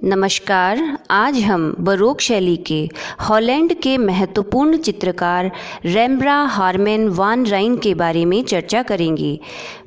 नमस्कार। आज हम बरोक शैली के हॉलैंड के महत्वपूर्ण चित्रकार रेम्ब्रांड हरमन वान राइन के बारे में चर्चा करेंगे।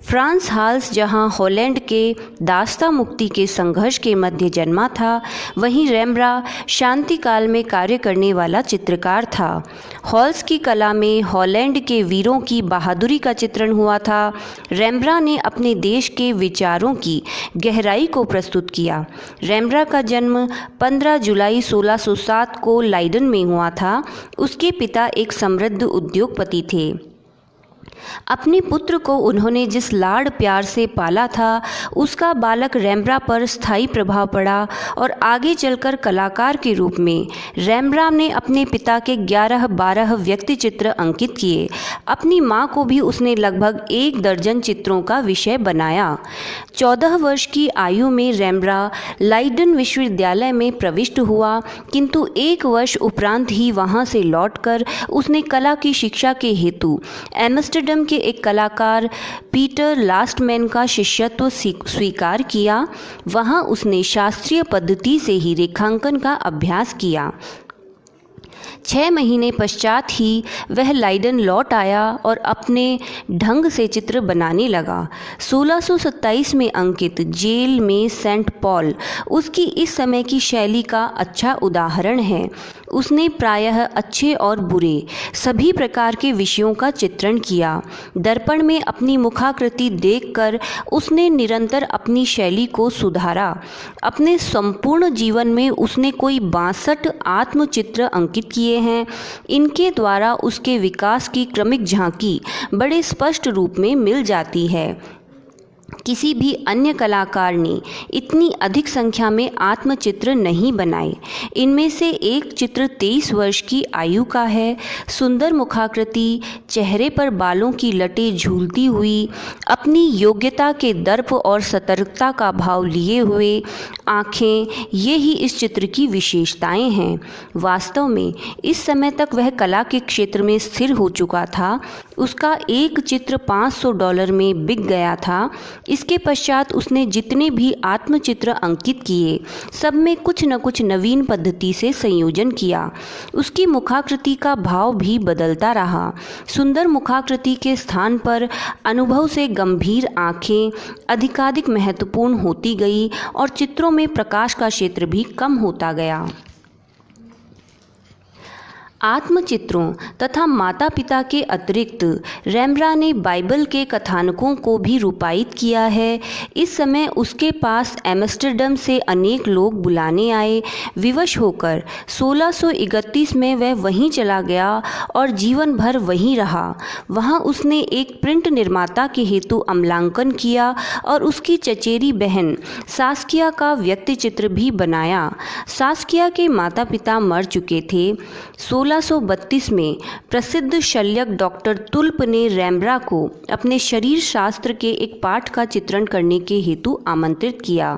फ्रांस हाल्स जहां हॉलैंड के दास्ता मुक्ति के संघर्ष के मध्य जन्मा था, वहीं रेम्ब्रांड शांति काल में कार्य करने वाला चित्रकार था। हॉल्स की कला में हॉलैंड के वीरों की बहादुरी का चित्रण हुआ था। रेम्ब्रांड ने अपने देश के विचारों की गहराई को प्रस्तुत किया। रेम्ब्रांड का जन्म 15 जुलाई 1607 को लाइडन में हुआ था। उसके पिता एक समृद्ध उद्योगपति थे। अपने पुत्र को उन्होंने जिस लाड़ प्यार से पाला था, उसका बालक रेम्ब्रांड पर स्थायी प्रभाव पड़ा और आगे चलकर कलाकार के रूप में रेम्ब्रांड ने अपने पिता के 11-12 व्यक्ति चित्र अंकित किए। अपनी मां को भी उसने लगभग 1 दर्जन चित्रों का विषय बनाया। 14 वर्ष की आयु में रेम्ब्रांड लाइडन विश्वविद्यालय में प्रविष्ट हुआ, किंतु 1 वर्ष उपरांत ही वहां से लौटकर उसने कला की शिक्षा के हेतु एम्स्टर्डम के एक कलाकार पीटर लास्टमैन का शिष्यत्व स्वीकार किया। वहां उसने शास्त्रीय पद्धति से ही रेखांकन का अभ्यास किया। 6 महीने पश्चात ही वह लाइडन लौट आया और अपने ढंग से चित्र बनाने लगा। 1627 में अंकित जेल में सेंट पॉल उसकी इस समय की शैली का अच्छा उदाहरण है। उसने प्रायः अच्छे और बुरे सभी प्रकार के विषयों का चित्रण किया। दर्पण में अपनी मुखाकृति देखकर उसने निरंतर अपनी शैली को सुधारा। अपने संपूर्ण जीवन में उसने कोई 62 आत्मचित्र अंकित किए हैं। इनके द्वारा उसके विकास की क्रमिक झांकी बड़े स्पष्ट रूप में मिल जाती है। किसी भी अन्य कलाकार ने इतनी अधिक संख्या में आत्मचित्र नहीं बनाए। इनमें से एक चित्र 23 वर्ष की आयु का है। सुंदर मुखाकृति, चेहरे पर बालों की लटें झूलती हुई, अपनी योग्यता के दर्प और सतर्कता का भाव लिए हुए आँखें, ये ही इस चित्र की विशेषताएं हैं। वास्तव में इस समय तक वह कला के क्षेत्र में स्थिर हो चुका था। उसका एक चित्र $500 में बिक गया था। इसके पश्चात उसने जितने भी आत्मचित्र अंकित किए, सब में कुछ न कुछ नवीन पद्धति से संयोजन किया। उसकी मुखाकृति का भाव भी बदलता रहा। सुंदर मुखाकृति के स्थान पर अनुभव से गंभीर आंखें अधिकाधिक महत्वपूर्ण होती गई और चित्रों में प्रकाश का क्षेत्र भी कम होता गया। आत्मचित्रों तथा माता पिता के अतिरिक्त रेम्ब्रांड ने बाइबल के कथानकों को भी रूपायित किया है। इस समय उसके पास एम्स्टर्डम से अनेक लोग बुलाने आए। विवश होकर 1631 में वह वहीं चला गया और जीवन भर वहीं रहा। वहां उसने एक प्रिंट निर्माता के हेतु अमलांकन किया और उसकी चचेरी बहन सास्किया का व्यक्ति चित्र भी बनाया। सास्किया के माता पिता मर चुके थे। 1632 में प्रसिद्ध शल्यक डॉक्टर तुल्प ने रेम्ब्रांड को अपने शरीर शास्त्र के एक पाठ का चित्रण करने के हेतु आमंत्रित किया।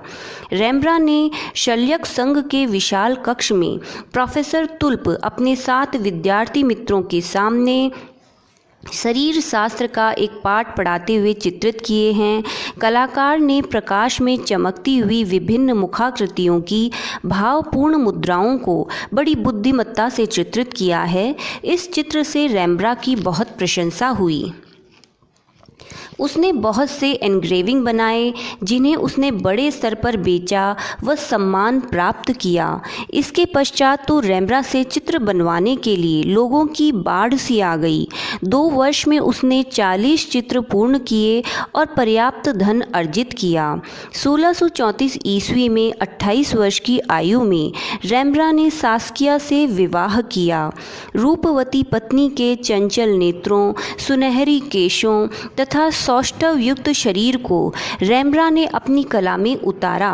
रेम्ब्रांड ने शल्यक संघ के विशाल कक्ष में प्रोफेसर तुल्प अपने 7 विद्यार्थी मित्रों के सामने शरीर शास्त्र का एक पाठ पढ़ाते हुए चित्रित किए हैं। कलाकार ने प्रकाश में चमकती हुई विभिन्न मुखाकृतियों की भावपूर्ण मुद्राओं को बड़ी बुद्धिमत्ता से चित्रित किया है। इस चित्र से रेम्ब्रांड की बहुत प्रशंसा हुई। उसने बहुत से एनग्रेविंग बनाए, जिन्हें उसने बड़े स्तर पर बेचा व सम्मान प्राप्त किया। इसके पश्चात तो रेम्ब्रांड से चित्र बनवाने के लिए लोगों की बाढ़ सी आ गई। 2 वर्ष में उसने 40 चित्र पूर्ण किए और पर्याप्त धन अर्जित किया। 1634 ईस्वी में 28 वर्ष की आयु में रेम्ब्रांड ने सास्किया से विवाह किया। रूपवती पत्नी के चंचल नेत्रों, सुनहरी केशों तथा सौष्ठव युक्त शरीर को रेम्ब्रांड ने अपनी कला में उतारा।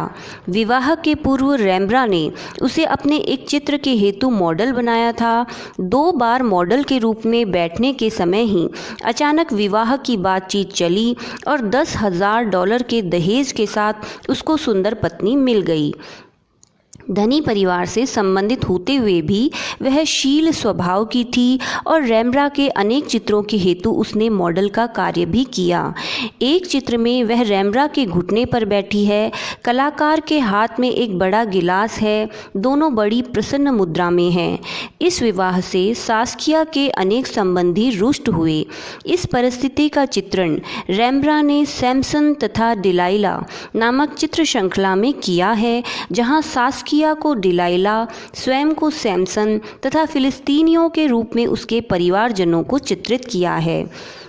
विवाह के पूर्व रेम्ब्रांड ने उसे अपने एक चित्र के हेतु मॉडल बनाया था। 2 बार मॉडल के रूप में बैठने के समय ही अचानक विवाह की बातचीत चली और $10,000 के दहेज के साथ उसको सुंदर पत्नी मिल गई। धनी परिवार से संबंधित होते हुए भी वह शील स्वभाव की थी और रेम्ब्रा के अनेक चित्रों के हेतु उसने मॉडल का कार्य भी किया। एक चित्र में वह रेम्ब्रा के घुटने पर बैठी है, कलाकार के हाथ में एक बड़ा गिलास है, दोनों बड़ी प्रसन्न मुद्रा में हैं। इस विवाह से सास्किया के अनेक संबंधी रुष्ट हुए। इस परिस्थिति का चित्रण रेम्ब्रा ने सैमसन तथा डिलाइला नामक चित्र श्रृंखला में किया है, जहाँ सास्किया को डिलाइला, स्वयं को सैमसन तथा फिलिस्तीनियों के रूप में उसके परिवारजनों को चित्रित किया है।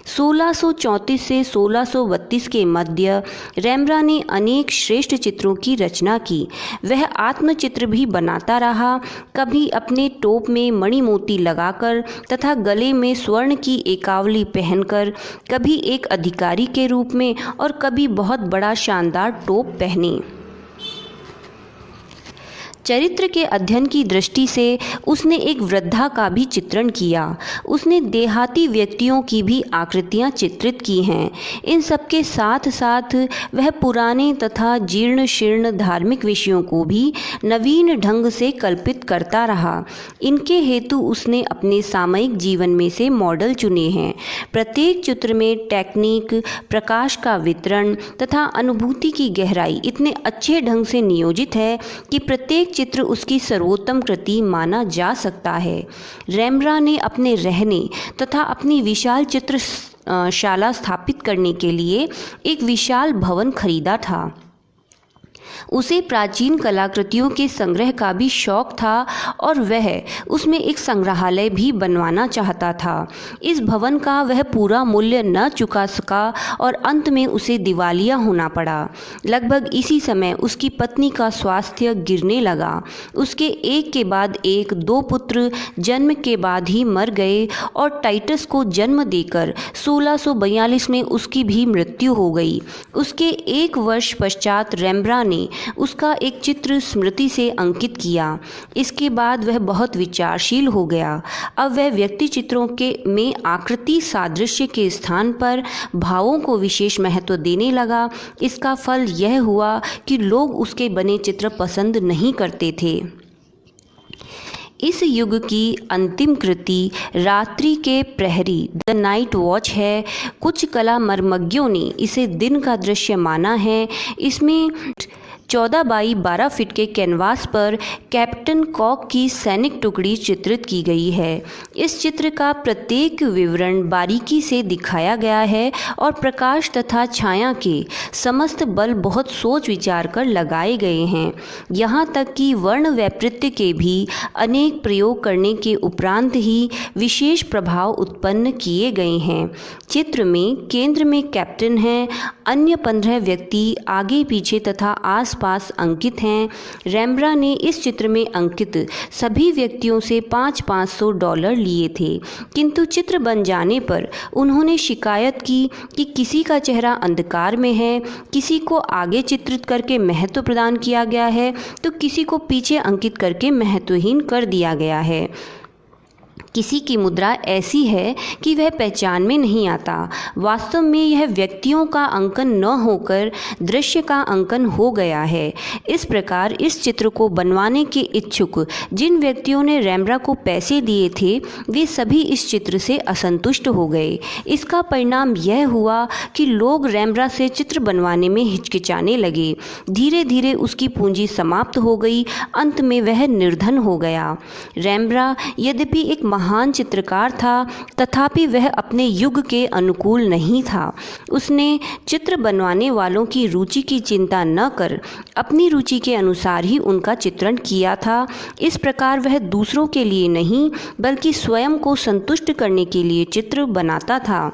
1634 से 1632 के मध्य रेम्ब्रा ने अनेक श्रेष्ठ चित्रों की रचना की। वह आत्मचित्र भी बनाता रहा, कभी अपने टोप में मणिमोती लगाकर तथा गले में स्वर्ण की एकावली पहनकर, कभी एक अधिकारी के रूप में और कभी बहुत बड़ा शानदार टोप पहने। चरित्र के अध्ययन की दृष्टि से उसने एक वृद्धा का भी चित्रण किया। उसने देहाती व्यक्तियों की भी आकृतियां चित्रित की हैं। इन सबके साथ साथ वह पुराने तथा जीर्ण शीर्ण धार्मिक विषयों को भी नवीन ढंग से कल्पित करता रहा। इनके हेतु उसने अपने सामयिक जीवन में से मॉडल चुने हैं। प्रत्येक चित्र में टेक्निक, प्रकाश का वितरण तथा अनुभूति की गहराई इतने अच्छे ढंग से नियोजित है कि प्रत्येक चित्र उसकी सर्वोत्तम कृति माना जा सकता है। रेम्ब्रा ने अपने रहने तथा अपनी विशाल चित्रशाला स्थापित करने के लिए एक विशाल भवन खरीदा था। उसे प्राचीन कलाकृतियों के संग्रह का भी शौक था और वह उसमें एक संग्रहालय भी बनवाना चाहता था। इस भवन का वह पूरा मूल्य न चुका सका और अंत में उसे दिवालिया होना पड़ा। लगभग इसी समय उसकी पत्नी का स्वास्थ्य गिरने लगा। उसके एक के बाद एक 2 पुत्र जन्म के बाद ही मर गए और टाइटस को जन्म देकर 1642 में उसकी भी मृत्यु हो गई। उसके 1 वर्ष पश्चात रेम्ब्रा ने उसका एक चित्र स्मृति से अंकित किया। इसके बाद वह बहुत विचारशील हो गया। अब वह व्यक्ति चित्रों में आकृति सादृश्य के स्थान पर भावों को विशेष महत्व देने लगा। इसका फल यह हुआ कि लोग उसके बने चित्र पसंद नहीं करते थे। इस युग की अंतिम कृति रात्रि के प्रहरी द नाइट वॉच है। कुछ कला मर्मज्ञों ने इसे दिन का दृश्य माना है। इसमें 14 बाई 12 फीट के कैनवास पर कैप्टन कॉक की सैनिक टुकड़ी चित्रित की गई है। इस चित्र का प्रत्येक विवरण बारीकी से दिखाया गया है और प्रकाश तथा छाया के समस्त बल बहुत सोच विचार कर लगाए गए हैं। यहाँ तक कि वर्ण वैपरीत्य के भी अनेक प्रयोग करने के उपरांत ही विशेष प्रभाव उत्पन्न किए गए हैं। चित्र में केंद्र में कैप्टन है, अन्य 15 व्यक्ति आगे पीछे तथा आसपास अंकित हैं। रेम्ब्रा ने इस चित्र में अंकित सभी व्यक्तियों से $500 लिए थे, किंतु चित्र बन जाने पर उन्होंने शिकायत की कि किसी का चेहरा अंधकार में है, किसी को आगे चित्रित करके महत्व प्रदान किया गया है तो किसी को पीछे अंकित करके महत्वहीन कर दिया गया है। किसी की मुद्रा ऐसी है कि वह पहचान में नहीं आता। वास्तव में यह व्यक्तियों का अंकन न होकर दृश्य का अंकन हो गया है। इस प्रकार इस चित्र को बनवाने के इच्छुक जिन व्यक्तियों ने रेम्ब्रा को पैसे दिए थे वे सभी इस चित्र से असंतुष्ट हो गए। इसका परिणाम यह हुआ कि लोग रेम्ब्रा से चित्र बनवाने में हिचकिचाने लगे। धीरे धीरे उसकी पूंजी समाप्त हो गई। अंत में वह निर्धन हो गया। रेम्ब्रा यद्यपि एक महान चित्रकार था तथापि वह अपने युग के अनुकूल नहीं था। उसने चित्र बनवाने वालों की रुचि की चिंता न कर अपनी रुचि के अनुसार ही उनका चित्रण किया था। इस प्रकार वह दूसरों के लिए नहीं बल्कि स्वयं को संतुष्ट करने के लिए चित्र बनाता था।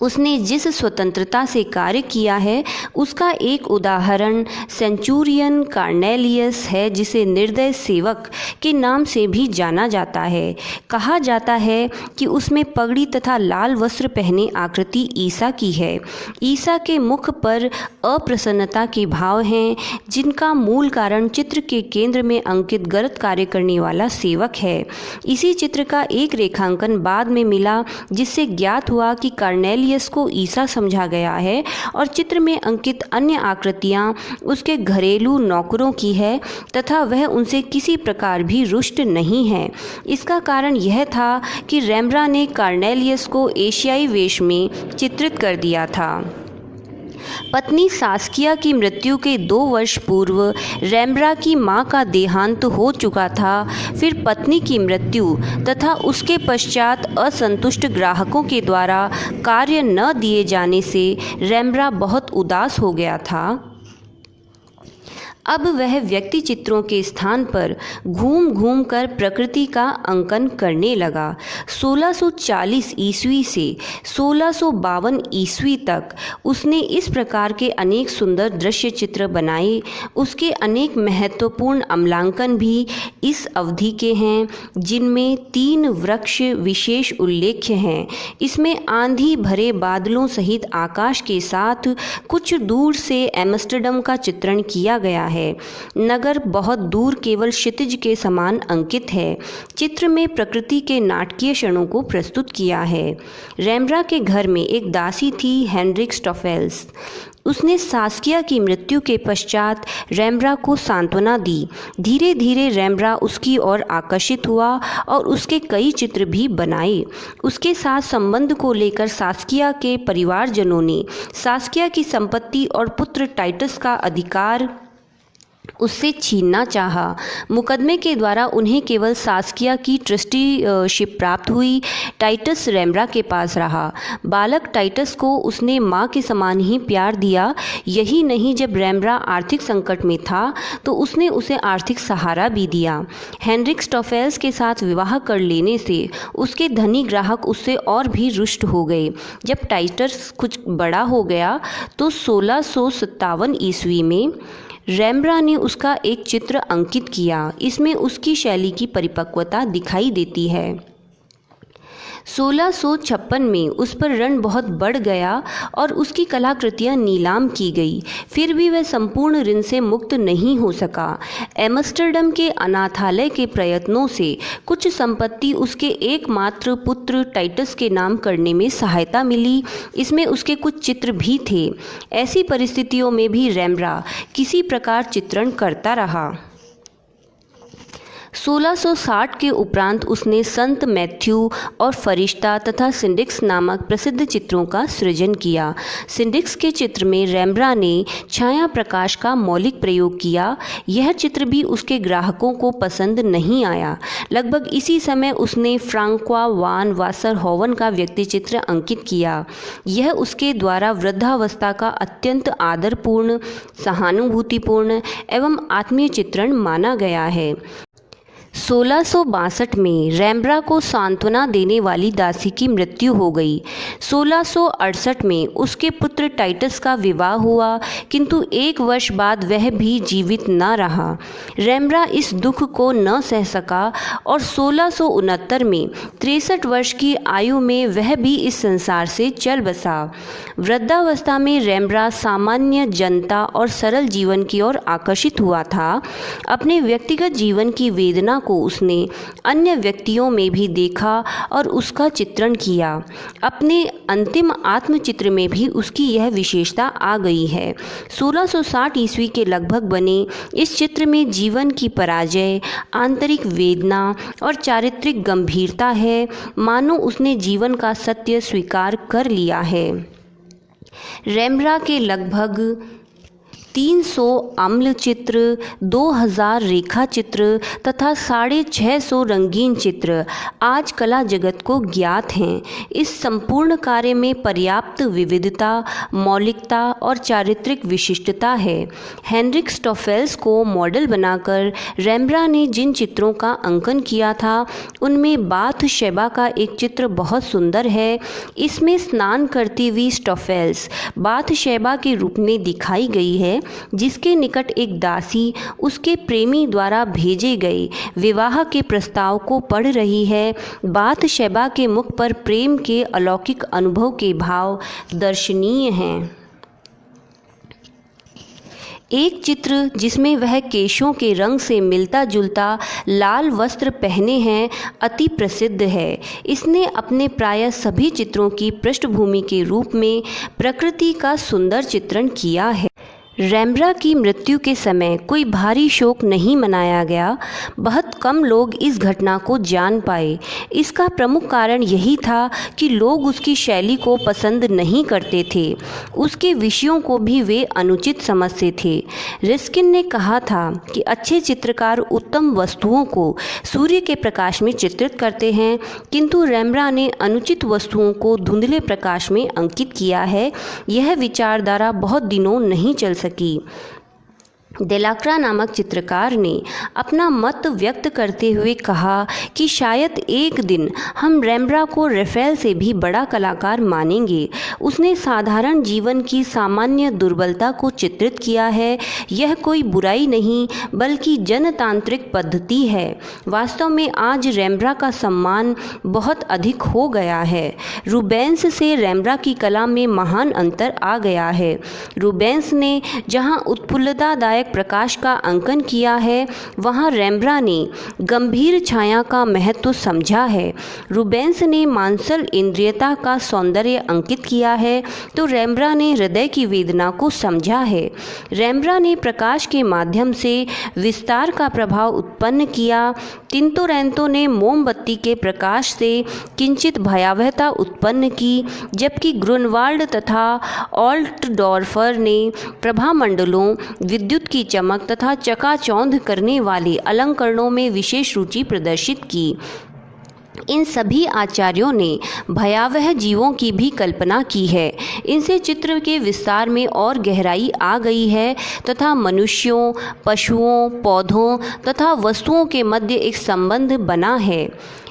उसने जिस स्वतंत्रता से कार्य किया है उसका एक उदाहरण सेंचुरियन कार्नेलियस है, जिसे निर्दय सेवक के नाम से भी जाना जाता है। कहा जाता है कि उसमें पगड़ी तथा लाल वस्त्र पहने आकृति ईसा की है। ईसा के मुख पर अप्रसन्नता के भाव हैं, जिनका मूल कारण चित्र के केंद्र में अंकित गलत कार्य करने वाला सेवक है। इसी चित्र का एक रेखांकन बाद में मिला, जिससे ज्ञात हुआ कि कार्नेलियस कार्नेलियस को ईसा समझा गया है और चित्र में अंकित अन्य आकृतियाँ उसके घरेलू नौकरों की है तथा वह उनसे किसी प्रकार भी रुष्ट नहीं है। इसका कारण यह था कि रेम्ब्रा ने कार्नेलियस को एशियाई वेश में चित्रित कर दिया था। पत्नी सास्किया की मृत्यु के 2 वर्ष पूर्व रेम्ब्रा की मां का देहांत हो चुका था। फिर पत्नी की मृत्यु तथा उसके पश्चात असंतुष्ट ग्राहकों के द्वारा कार्य न दिए जाने से रेम्ब्रा बहुत उदास हो गया था। अब वह व्यक्ति चित्रों के स्थान पर घूम घूम कर प्रकृति का अंकन करने लगा। 1640 ईस्वी से 1652 ईस्वी तक उसने इस प्रकार के अनेक सुंदर दृश्य चित्र बनाए। उसके अनेक महत्वपूर्ण अमलांकन भी इस अवधि के हैं, जिनमें 3 वृक्ष विशेष उल्लेख्य हैं। इसमें आंधी भरे बादलों सहित आकाश के साथ कुछ दूर से एम्स्टर्डम का चित्रण किया गया है। नगर बहुत दूर केवल क्षितिज के समान अंकित है। चित्र में प्रकृति के नाटकीय क्षणों को प्रस्तुत किया है। रेम्ब्रा के घर में एक दासी थी, हेनरिक स्टॉफेल्स। उसने सास्किया की मृत्यु के पश्चात रेम्ब्रा को सांत्वना दी। धीरे धीरे रेम्ब्रा उसकी ओर आकर्षित हुआ और उसके कई चित्र भी बनाए। उसके साथ संबंध को लेकर सास्किया के परिवारजनों ने सास्किया की संपत्ति और पुत्र टाइटस का अधिकार उससे छीनना चाहा। मुकदमे के द्वारा उन्हें केवल सास्किया की ट्रस्टीशिप प्राप्त हुई। टाइटस रेम्ब्रा के पास रहा। बालक टाइटस को उसने माँ के समान ही प्यार दिया। यही नहीं, जब रेम्ब्रा आर्थिक संकट में था तो उसने उसे आर्थिक सहारा भी दिया। हेनरिक स्टॉफेल्स के साथ विवाह कर लेने से उसके धनी ग्राहक उससे और भी रुष्ट हो गए। जब टाइटस कुछ बड़ा हो गया तो 1657 ईस्वी में रेम्ब्रा ने उसका एक चित्र अंकित किया। इसमें उसकी शैली की परिपक्वता दिखाई देती है। 1656 में उस पर ऋण बहुत बढ़ गया और उसकी कलाकृतियां नीलाम की गई। फिर भी वह संपूर्ण ऋण से मुक्त नहीं हो सका। एम्स्टर्डम के अनाथालय के प्रयत्नों से कुछ संपत्ति उसके एकमात्र पुत्र टाइटस के नाम करने में सहायता मिली। इसमें उसके कुछ चित्र भी थे। ऐसी परिस्थितियों में भी रेम्ब्रा किसी प्रकार चित्रण करता रहा। 1660 के उपरांत उसने संत मैथ्यू और फरिश्ता तथा सिंडिक्स नामक प्रसिद्ध चित्रों का सृजन किया। सिंडिक्स के चित्र में रेम्ब्रा ने छाया प्रकाश का मौलिक प्रयोग किया। यह चित्र भी उसके ग्राहकों को पसंद नहीं आया। लगभग इसी समय उसने फ्रांक्वा वान वासरहोवन का व्यक्ति चित्र अंकित किया। यह उसके द्वारा वृद्धावस्था का अत्यंत आदरपूर्ण, सहानुभूतिपूर्ण एवं आत्मीय चित्रण माना गया है। 1662 में रेम्ब्रा को सांत्वना देने वाली दासी की मृत्यु हो गई। 1668 में उसके पुत्र टाइटस का विवाह हुआ, किंतु 1 वर्ष बाद वह भी जीवित न रहा। रेम्ब्रा इस दुख को न सह सका और 1669 में 63 वर्ष की आयु में वह भी इस संसार से चल बसा। वृद्धावस्था में रेम्ब्रा सामान्य जनता और सरल जीवन की ओर आकर्षित हुआ था। अपने व्यक्तिगत जीवन की वेदना को उसने अन्य व्यक्तियों में भी देखा और उसका चित्रण किया। अपने अंतिम आत्मचित्र में भी उसकी यह विशेषता आ गई है। 1660 ईस्वी के लगभग बने इस चित्र में जीवन की पराजय, आंतरिक वेदना और चारित्रिक गंभीरता है, मानो उसने जीवन का सत्य स्वीकार कर लिया है। रेम्ब्रा के लगभग 300 अम्ल चित्र, 2000 रेखा चित्र तथा 650 रंगीन चित्र आज कला जगत को ज्ञात हैं। इस संपूर्ण कार्य में पर्याप्त विविधता, मौलिकता और चारित्रिक विशिष्टता है। हेनरिक स्टॉफेल्स को मॉडल बनाकर रेम्ब्रा ने जिन चित्रों का अंकन किया था, उनमें बाथ शेबा का एक चित्र बहुत सुंदर है। इसमें स्नान करती हुई स्टॉफेल्स बाथ शेबा के रूप में दिखाई गई है, जिसके निकट एक दासी उसके प्रेमी द्वारा भेजे गए विवाह के प्रस्ताव को पढ़ रही है। बाथ शेबा के मुख पर प्रेम के अलौकिक अनुभव के भाव दर्शनीय हैं। एक चित्र जिसमें वह केशों के रंग से मिलता जुलता लाल वस्त्र पहने हैं अति प्रसिद्ध है। इसने अपने प्रायः सभी चित्रों की पृष्ठभूमि के रूप में प्रकृति का सुंदर चित्रण किया है। रेम्ब्रा की मृत्यु के समय कोई भारी शोक नहीं मनाया गया। बहुत कम लोग इस घटना को जान पाए। इसका प्रमुख कारण यही था कि लोग उसकी शैली को पसंद नहीं करते थे। उसके विषयों को भी वे अनुचित समझते थे। रिस्किन ने कहा था कि अच्छे चित्रकार उत्तम वस्तुओं को सूर्य के प्रकाश में चित्रित करते हैं, किंतु रेम्ब्रा ने अनुचित वस्तुओं को धुंधले प्रकाश में अंकित किया है। यह विचारधारा बहुत दिनों नहीं चल सकी। डेलाक्रा नामक चित्रकार ने अपना मत व्यक्त करते हुए कहा कि शायद एक दिन हम रेम्ब्रा को रफेल से भी बड़ा कलाकार मानेंगे। उसने साधारण जीवन की सामान्य दुर्बलता को चित्रित किया है। यह कोई बुराई नहीं बल्कि जनतांत्रिक पद्धति है। वास्तव में आज रेम्ब्रा का सम्मान बहुत अधिक हो गया है। रूबेंस से रेम्ब्रा की कला में महान अंतर आ गया है। रूबेंस ने जहाँ उत्फुल्लतादायक प्रकाश का अंकन किया है, वहाँ रेम्ब्रा ने गंभीर छाया का महत्व समझा है। रूबेंस ने मांसल इंद्रियता का सौंदर्य अंकित किया है, तो रेम्ब्रा ने हृदय की वेदना को समझा है। रेम्ब्रा ने प्रकाश के माध्यम से विस्तार का प्रभाव उत्पन्न किया। तिंतोरेंतो ने मोमबत्ती के प्रकाश से किंचित भयावहता उत्पन्न की, जबकि ग्रुनवाल्ड तथा ऑल्टडॉर्फर ने प्रभामंडलों, विद्युत की चमक तथा चकाचौंध करने वाले अलंकरणों में विशेष रुचि प्रदर्शित की। इन सभी आचार्यों ने भयावह जीवों की भी कल्पना की है। इनसे चित्र के विस्तार में और गहराई आ गई है तथा मनुष्यों, पशुओं, पौधों तथा वस्तुओं के मध्य एक संबंध बना है।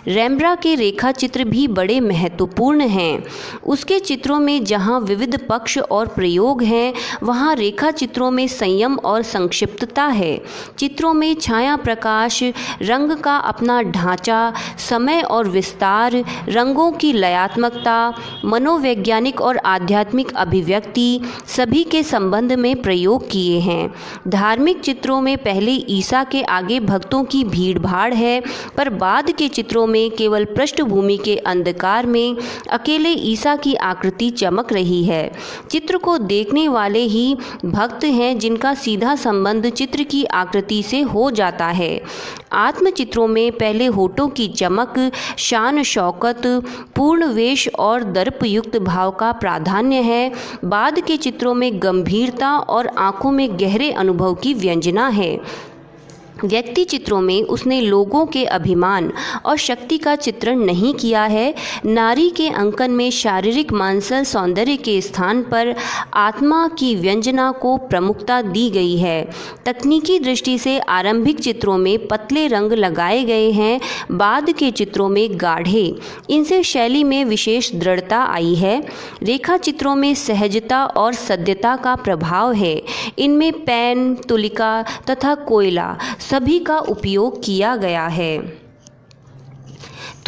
रेम्ब्रा के रेखा चित्र भी बड़े महत्वपूर्ण हैं। उसके चित्रों में जहाँ विविध पक्ष और प्रयोग हैं, वहाँ रेखा चित्रों में संयम और संक्षिप्तता है। चित्रों में छाया, प्रकाश, रंग का अपना ढांचा, समय और विस्तार, रंगों की लयात्मकता, मनोवैज्ञानिक और आध्यात्मिक अभिव्यक्ति सभी के संबंध में प्रयोग किए हैं। धार्मिक चित्रों में पहले ईसा के आगे भक्तों की भीड़भाड़ है, पर बाद के चित्रों में केवल पृष्ठभूमि के अंधकार में अकेले ईसा की आकृति चमक रही है। चित्र को देखने वाले ही भक्त हैं, जिनका सीधा संबंध चित्र की आकृति से हो जाता है। आत्मचित्रों में पहले होठों की चमक, शान शौकत, पूर्ण वेश और दर्पयुक्त भाव का प्राधान्य है। बाद के चित्रों में गंभीरता और आंखों में गहरे अनुभव की व्यंजना है। व्यक्ति चित्रों में उसने लोगों के अभिमान और शक्ति का चित्रण नहीं किया है। नारी के अंकन में शारीरिक मांसल सौंदर्य के स्थान पर आत्मा की व्यंजना को प्रमुखता दी गई है। तकनीकी दृष्टि से आरंभिक चित्रों में पतले रंग लगाए गए हैं, बाद के चित्रों में गाढ़े। इनसे शैली में विशेष दृढ़ता आई है। रेखा चित्रों में सहजता और सद्यता का प्रभाव है। इनमें पेन, तुलिका तथा कोयला सभी का उपयोग किया गया है।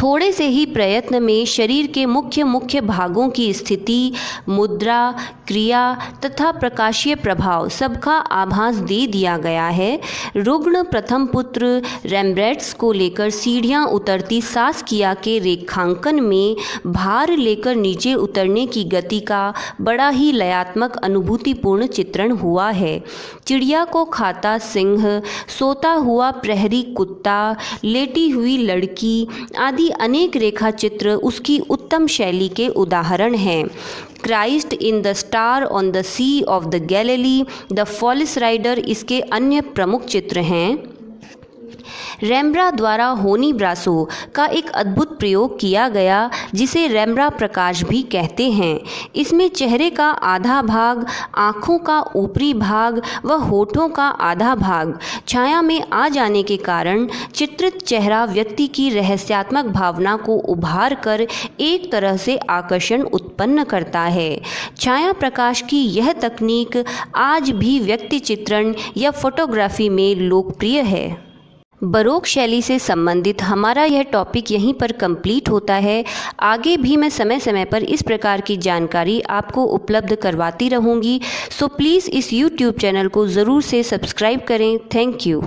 थोड़े से ही प्रयत्न में शरीर के मुख्य भागों की स्थिति, मुद्रा, क्रिया तथा प्रकाशीय प्रभाव सबका आभास दे दिया गया है। रुग्ण प्रथम पुत्र रेम्ब्रेंड्ट्स को लेकर सीढ़ियां उतरती सास्किया के रेखांकन में भार लेकर नीचे उतरने की गति का बड़ा ही लयात्मक अनुभूतिपूर्ण चित्रण हुआ है। चिड़िया को खाता सिंह, सोता हुआ प्रहरी कुत्ता, लेटी हुई लड़की आदि अनेक रेखा चित्र उसकी उत्तम शैली के उदाहरण हैं। Christ in the star on the sea of the Galilee, the Polish Rider इसके अन्य प्रमुख चित्र हैं। रेम्ब्रा द्वारा होनी ब्रासो का एक अद्भुत प्रयोग किया गया, जिसे रेम्ब्रा प्रकाश भी कहते हैं। इसमें चेहरे का आधा भाग, आँखों का ऊपरी भाग व होठों का आधा भाग छाया में आ जाने के कारण चित्रित चेहरा व्यक्ति की रहस्यात्मक भावना को उभार कर एक तरह से आकर्षण उत्पन्न करता है। छाया प्रकाश की यह तकनीक आज भी व्यक्ति चित्रण या फोटोग्राफी में लोकप्रिय है। बरोक शैली से संबंधित हमारा यह टॉपिक यहीं पर कंप्लीट होता है। आगे भी मैं समय समय पर इस प्रकार की जानकारी आपको उपलब्ध करवाती रहूँगी। सो प्लीज़ इस यूट्यूब चैनल को ज़रूर से सब्सक्राइब करें। Thank you.